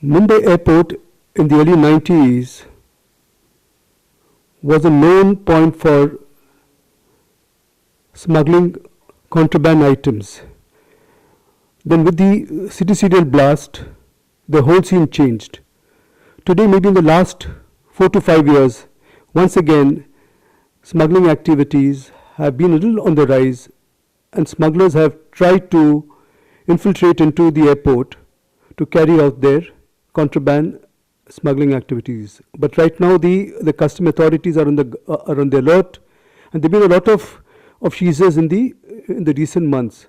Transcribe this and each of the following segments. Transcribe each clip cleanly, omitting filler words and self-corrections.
Mumbai Airport in the early 90s was a known point for smuggling contraband items. Then with the city serial blast, the whole scene changed. Today, maybe in the last 4 to 5 years, once again, smuggling activities have been a little on the rise, and smugglers have tried to infiltrate into the airport to carry out their contraband smuggling activities. But right now, the custom authorities are on the alert, and there have been a lot of seizures in the recent months,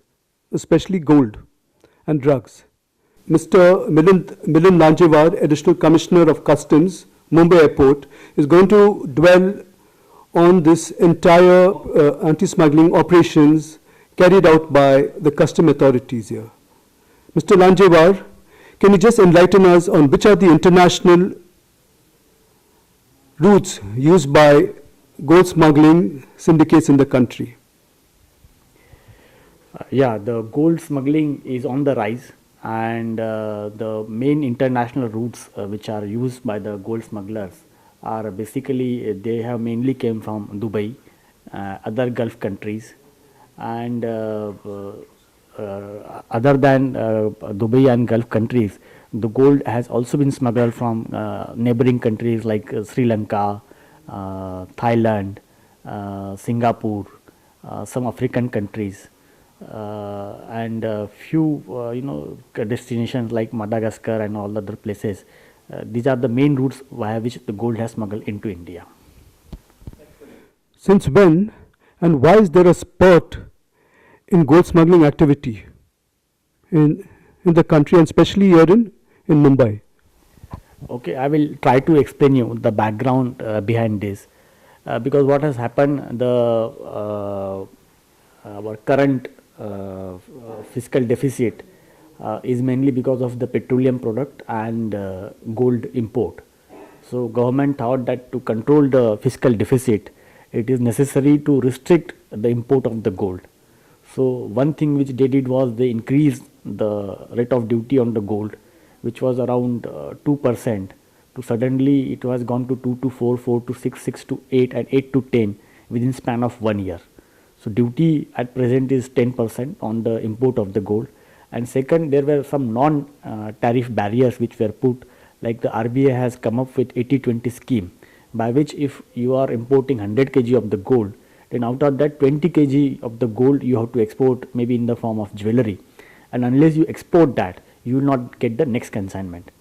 especially gold and drugs. Mr. Milind Lanjewar, Additional Commissioner of Customs, Mumbai Airport, is going to dwell on this entire anti-smuggling operations carried out by the custom authorities here. Mr. Lanjewar, can you just enlighten us on which are the international routes used by gold smuggling syndicates in the country? The gold smuggling is on the rise, and the main international routes which are used by the gold smugglers are basically they have mainly came from Dubai, other Gulf countries, and other than Dubai and Gulf countries, the gold has also been smuggled from neighboring countries like Sri Lanka, Thailand, Singapore, some African countries, and few destinations like Madagascar and all other places. These are the main routes via which the gold has smuggled into India. Since when and why is there a spurt in gold smuggling activity in the country, and especially here in Mumbai? Okay, I will try to explain you the background behind this, because what has happened, our current fiscal deficit is mainly because of the petroleum product and gold import. So government thought that to control the fiscal deficit, it is necessary to restrict the import of the gold. So one thing which they did was they increased the rate of duty on the gold, which was around 2%, to suddenly it has gone to 2 to 4, 4 to 6, 6 to 8, and 8 to 10 within span of 1 year. So duty at present is 10% on the import of the gold. And second, there were some non-tariff barriers which were put, like the RBI has come up with 80-20 scheme, by which if you are importing 100 kg of the gold, then out of that 20 kg of the gold you have to export maybe in the form of jewelry, and unless you export that, you will not get the next consignment.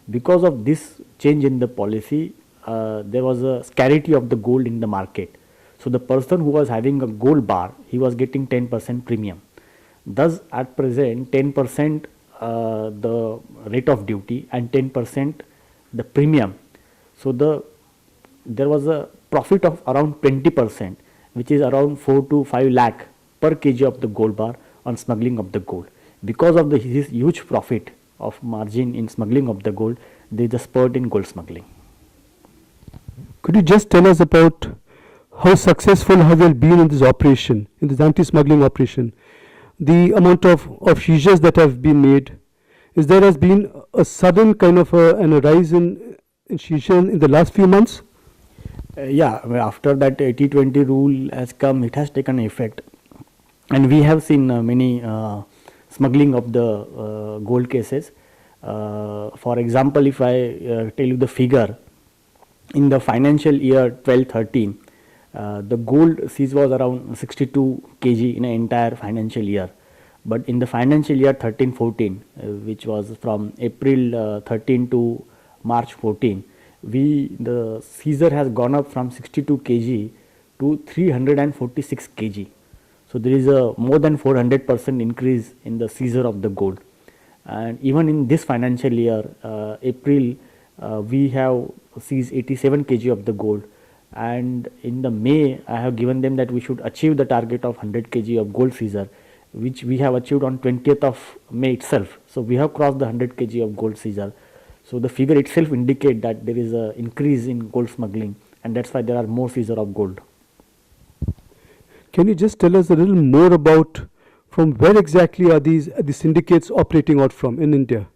Because of this change in the policy, there was a scarcity of the gold in the market. So the person who was having a gold bar, he was getting 10% premium. Thus at present 10% the rate of duty and 10% the premium. So there was a profit of around 20%, which is around 4 to 5 lakh per kg of the gold bar on smuggling of the gold. Because of this huge profit of margin in smuggling of the gold, there is a spurt in gold smuggling. Could you just tell us about how successful have you been in this operation, in this anti-smuggling operation? The amount of seizures that have been made, is there has been a sudden kind of a rise in seizure in the last few months? After that 80-20 rule has come, it has taken effect, and we have seen many smuggling of the gold cases. For example, if I tell you the figure, in the financial year 12-13, the gold seized was around 62 kg in an entire financial year. But in the financial year 13-14, which was from April 13 to March 14, the seizure has gone up from 62 kg to 346 kg. So there is a more than 400% increase in the seizure of the gold. And even in this financial year, April, we have seized 87 kg of the gold. And in the May, I have given them that we should achieve the target of 100 kg of gold seizure, which we have achieved on 20th of May itself. So we have crossed the 100 kg of gold seizure. So the figure itself indicates that there is an increase in gold smuggling, and that's why there are more seizure of gold. Can you just tell us a little more about from where exactly are the syndicates operating out from in India?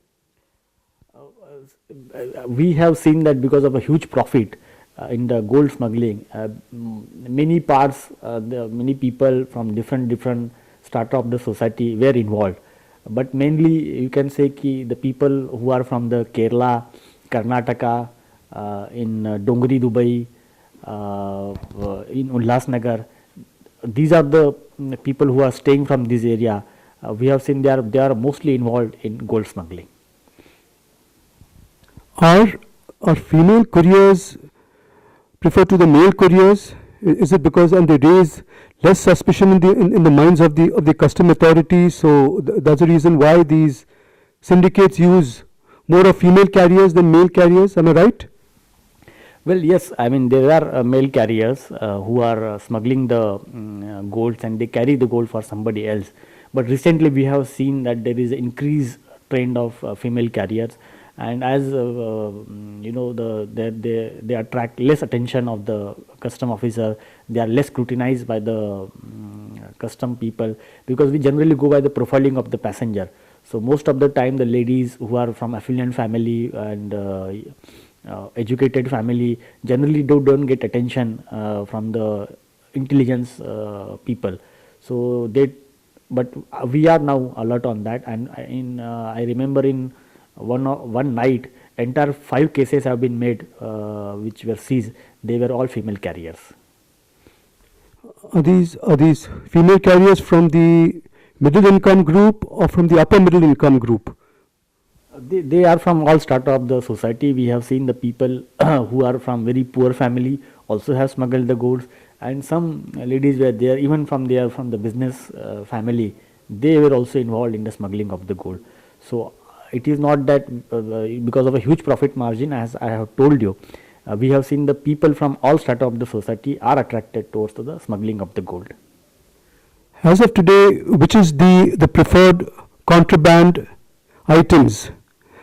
we have seen that because of a huge profit in the gold smuggling, many parts, many people from different strata of the society were involved. But mainly you can say ki the people who are from the Kerala, Karnataka, in Dongri, Dubai, in Ulhasnagar, these are the people who are staying from this area. We have seen they are mostly involved in gold smuggling. Are female couriers prefer to the male couriers? Is it because and they raise less suspicion in the minds of the custom authorities? So that's the reason why these syndicates use more of female carriers than male carriers. Am I right? Well, yes, I mean there are male carriers who are smuggling the golds and they carry the gold for somebody else. But recently we have seen that there is an increased trend of female carriers, and as you know, they attract less attention of the custom officer. They are less scrutinized by the custom people, because we generally go by the profiling of the passenger. So most of the time the ladies who are from affluent family and educated family generally don't get attention from the intelligence people. So but we are now alert on that, and I remember in one night entire 5 cases have been made which were seized. They were all female carriers. Are these female carriers from the middle income group or from the upper middle income group? They are from all strata of the society. We have seen the people who are from very poor family also have smuggled the goods, and some ladies were there even from the business family. They were also involved in the smuggling of the gold. So it is not that because of a huge profit margin, as I have told you, we have seen the people from all strata of the society are attracted towards the smuggling of the gold. As of today, which is the preferred contraband items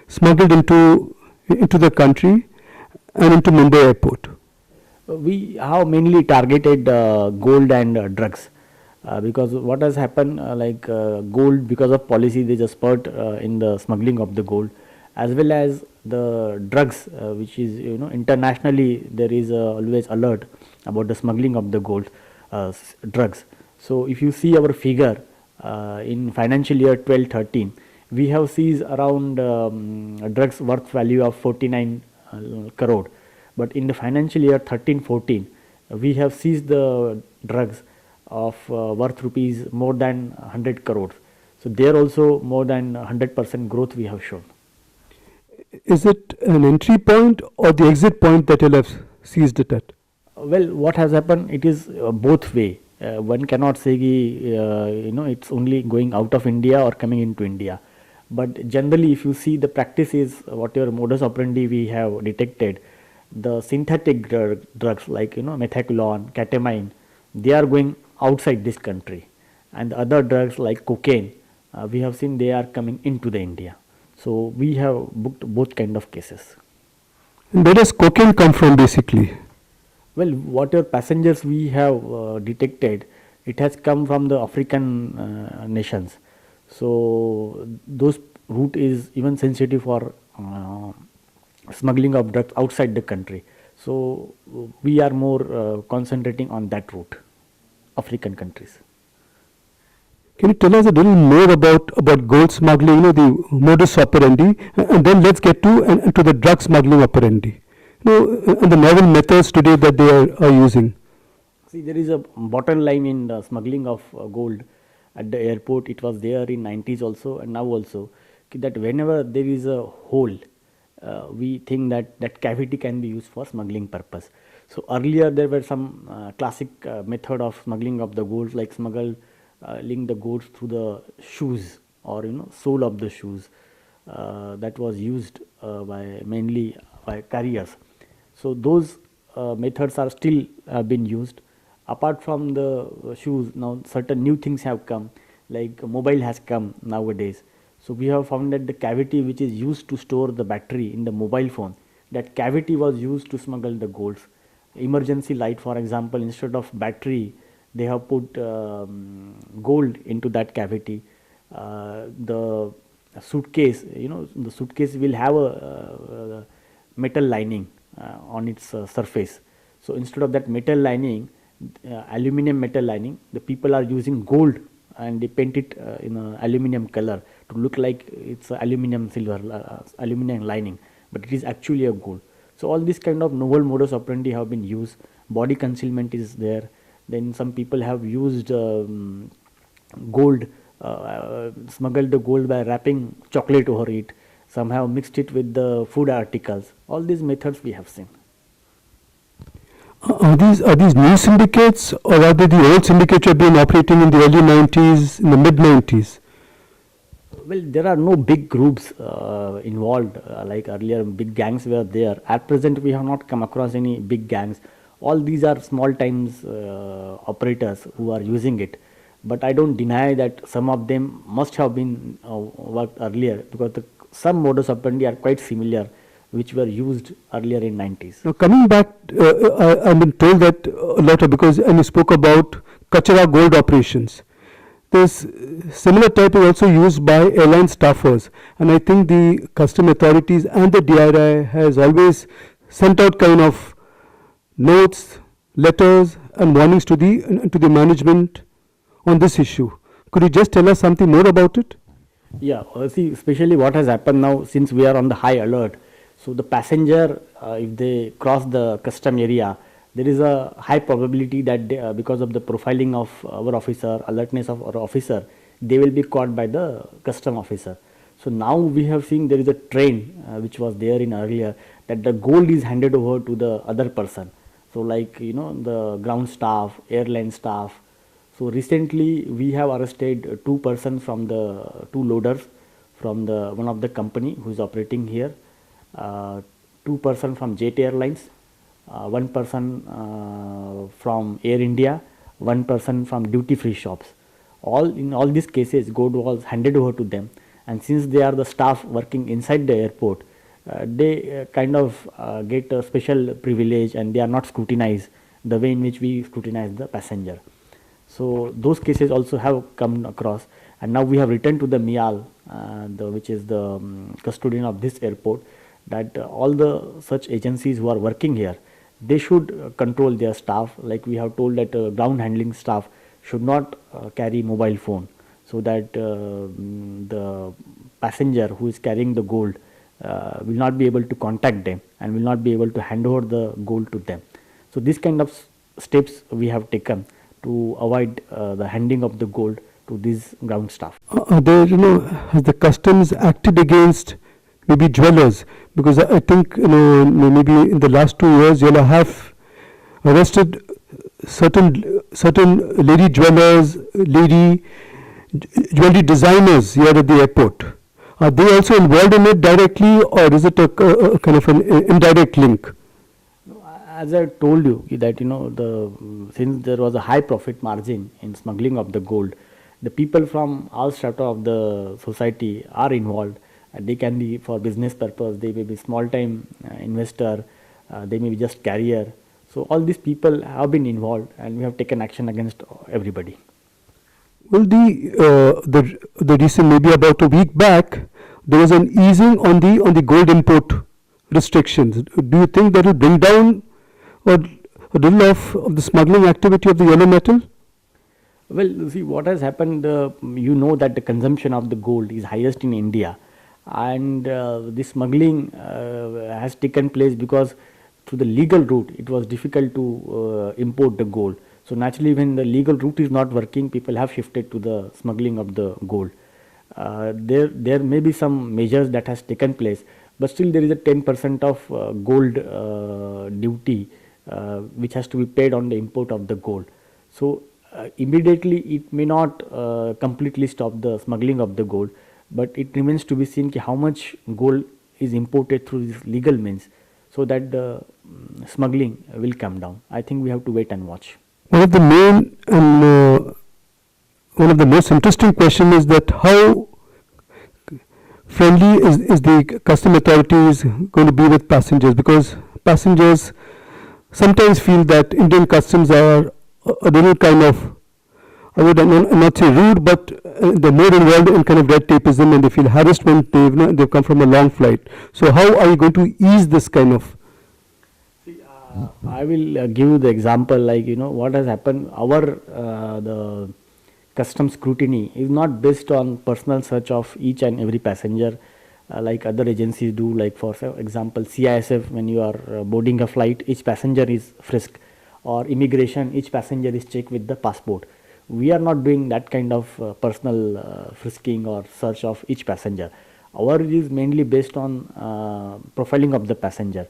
smuggled into the country and into Mumbai Airport? We have mainly targeted gold and drugs, because what has happened, gold, because of policy there is a spurt in the smuggling of the gold, as well as the drugs, which is, you know, internationally there is always alert about the smuggling of the gold drugs. So if you see our figure in financial year 12-13, we have seized around drugs worth value of 49 crore. But in the financial year 13-14, we have seized the drugs of worth rupees more than 100 crores. So there also more than 100% growth we have shown. Is it an entry point or the exit point that you'll have seized it at? Well, what has happened, it is both way. One cannot say you know, it's only going out of India or coming into India. But generally, if you see, the practice is whatever modus operandi we have detected, the synthetic drugs like, you know, methaqualone, ketamine, they are going outside this country, and the other drugs like cocaine, we have seen they are coming into the India. So we have booked both kind of cases. And where does cocaine come from basically? Well, whatever passengers we have detected, it has come from the African nations. So those route is even sensitive for smuggling of drugs outside the country. So we are more concentrating on that route, African countries. Can you tell us a little more about gold smuggling, you know, the modus operandi, and then let's get to the drug smuggling operandi, you know, and the novel methods today that they are using. See, there is a bottom line in the smuggling of gold at the airport. It was there in 90s also and now also, that whenever there is a hole, we think that cavity can be used for smuggling purpose. So earlier there were some classic method of smuggling of the gold, like smuggling the gold through the shoes, or, you know, sole of the shoes, that was used mainly by carriers. So those methods are still been used. Apart from the shoes, now certain new things have come, like mobile has come nowadays. So we have found that the cavity which is used to store the battery in the mobile phone, that cavity was used to smuggle the golds. Emergency light, for example, instead of battery, they have put gold into that cavity. The suitcase, you know, the suitcase will have a metal lining on its surface. So instead of that metal lining, aluminum metal lining, the people are using gold and they paint it in a aluminum color to look like it's a aluminum silver aluminum lining, but it is actually a gold. So all these kind of novel modus operandi have been used. Body concealment is there. Then some people have used gold, smuggled the gold by wrapping chocolate over it. Some have mixed it with the food articles. All these methods we have seen. Are these new syndicates, or are they the old syndicates which have been operating in the early 90s, in the mid 90s? Well, there are no big groups involved like earlier. Big gangs were there. At present, we have not come across any big gangs. All these are small times operators who are using it. But I don't deny that some of them must have been worked earlier, because some modus operandi are quite similar, which were used earlier in 90s. Now coming back, I've been told that a lot of, because and you spoke about Kachara gold operations. This similar type is also used by airline staffers, and I think the custom authorities and the DRI has always sent out kind of notes, letters and warnings to the management on this issue. Could you just tell us something more about it? Yeah, see, especially what has happened now, since we are on the high alert. So the passenger, if they cross the custom area, there is a high probability that they, because of the profiling of our officer, alertness of our officer, they will be caught by the custom officer. So now we have seen there is a trend which was there in earlier, that the gold is handed over to the other person. So like, the ground staff, airline staff. So recently we have arrested two persons from the two loaders from the one of the company who is operating here, two persons from Jet Airlines, one person from Air India, one person from duty free shops. In all these cases, gold was handed over to them, and since they are the staff working inside the airport, they kind of get a special privilege, and they are not scrutinized the way in which we scrutinize the passenger. So those cases also have come across, and now we have returned to the MIAL, which is the custodian of this airport, that all the such agencies who are working here, they should control their staff. Like we have told that ground handling staff should not carry mobile phone, so that the passenger who is carrying the gold will not be able to contact them and will not be able to hand over the gold to them. So these kind of steps we have taken to avoid the handing of the gold to these ground staff. Has the customs acted against maybe jewelers? Because I think maybe in the last 2 years you have arrested certain lady jewelers, lady jewelry designers here at the airport. Are they also involved in it directly, or is it a kind of an indirect link? As I told you that since there was a high profit margin in smuggling of the gold, the people from all strata of the society are involved. They can be for business purpose, they may be small time investor, they may be just carrier. So all these people have been involved, and we have taken action against everybody. Well, the recent, maybe about a week back, there was an easing on the gold import restrictions. Do you think that will bring down a little of the smuggling activity of the yellow metal? Well, see what has happened. That the consumption of the gold is highest in India, and the smuggling has taken place because through the legal route it was difficult to import the gold. So naturally, when the legal route is not working, people have shifted to the smuggling of the gold. There may be some measures that has taken place, but still there is a 10% of gold duty which has to be paid on the import of the gold. So immediately it may not completely stop the smuggling of the gold, but it remains to be seen how much gold is imported through these legal means, so that the smuggling will come down. I think we have to wait and watch. One of the main and one of the most interesting question is that how friendly is the custom authorities going to be with passengers, because passengers sometimes feel that Indian customs are a little kind of I would not say rude, but they're more involved in kind of red tapeism and they feel harassed when they've come from a long flight. So how are you going to ease this kind of? I will give you the example, like, what has happened. The custom scrutiny is not based on personal search of each and every passenger, like other agencies do. Like for example, CISF, when you are boarding a flight, each passenger is frisked, or immigration, each passenger is checked with the passport. We are not doing that kind of personal frisking or search of each passenger. Our is mainly based on profiling of the passenger.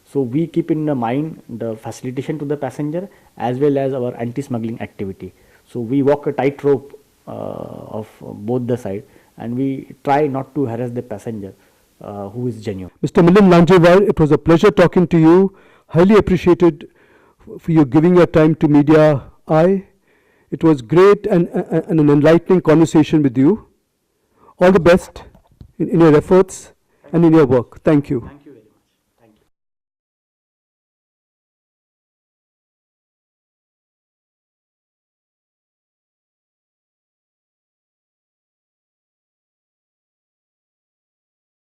So we keep in mind the facilitation to the passenger as well as our anti-smuggling activity. So we walk a tightrope of both the side, and we try not to harass the passenger who is genuine. Mr. Milind Lanjewar, it was a pleasure talking to you. Highly appreciated for you giving your time to Media Eye. It was great and an enlightening conversation with you. All the best in your efforts and in your work. Thank you.